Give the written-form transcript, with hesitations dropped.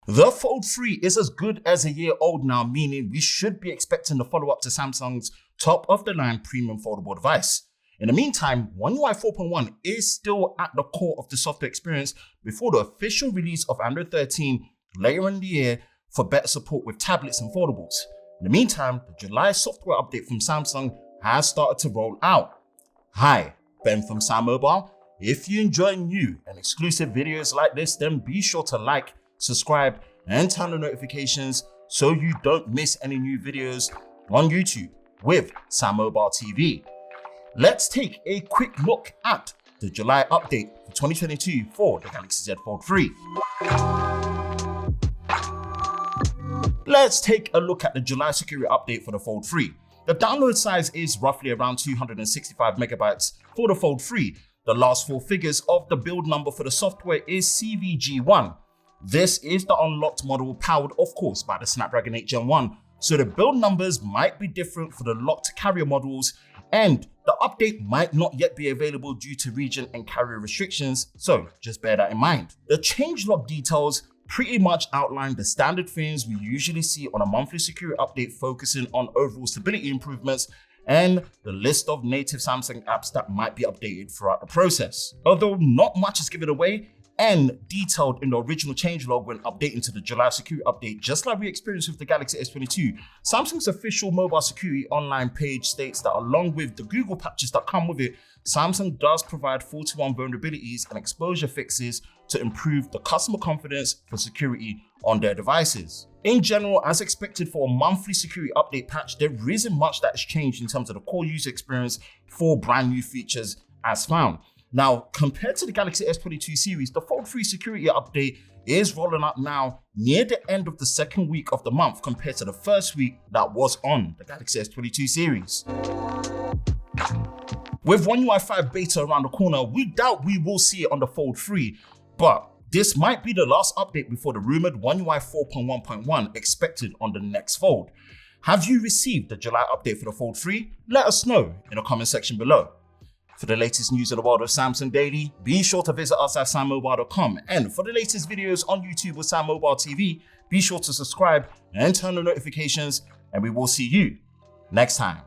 The Fold 3 is as good as a year old now, meaning we should be expecting the follow-up to Samsung's top-of-the-line premium foldable device. In the meantime, One UI 4.1 is still at the core of the software experience before the official release of Android 13 later in the year for better support with tablets and foldables. In the meantime, the July software update from Samsung has started to roll out. Hi, Ben from SamMobile. If you enjoy new and exclusive videos like this, then be sure to like, subscribe, and turn on notifications so you don't miss any new videos on YouTube with SamMobile TV. Let's take a quick look at the July update for 2022 for the Galaxy Z Fold 3. Let's take a look at the July security update for the Fold 3. The download size is roughly around 265 megabytes for the Fold 3. The last four figures of the build number for the software is CVG1. This is the unlocked model powered, of course, by the Snapdragon 8 Gen 1. So the build numbers might be different for the locked carrier models, and the update might not yet be available due to region and carrier restrictions, so just bear that in mind. The changelog details pretty much outline the standard things we usually see on a monthly security update, focusing on overall stability improvements and the list of native Samsung apps that might be updated throughout the process. Although not much is given away and detailed in the original changelog when updating to the July security update, just like we experienced with the Galaxy S22, Samsung's official mobile security online page states that along with the Google patches that come with it, Samsung does provide 41 vulnerabilities and exposure fixes to improve the customer confidence for security on their devices. In general, as expected for a monthly security update patch, there isn't much that has changed in terms of the core user experience for brand new features as found. Now, compared to the Galaxy S22 series, the Fold 3 security update is rolling out now near the end of the second week of the month compared to the first week that was on the Galaxy S22 series. With One UI 5 beta around the corner, we doubt we will see it on the Fold 3, but this might be the last update before the rumored One UI 4.1.1 expected on the next Fold. Have you received the July update for the Fold 3? Let us know in the comment section below. For the latest news in the world of Samsung Daily, be sure to visit us at SamMobile.com. And for the latest videos on YouTube with SamMobile TV, be sure to subscribe and turn on notifications, and we will see you next time.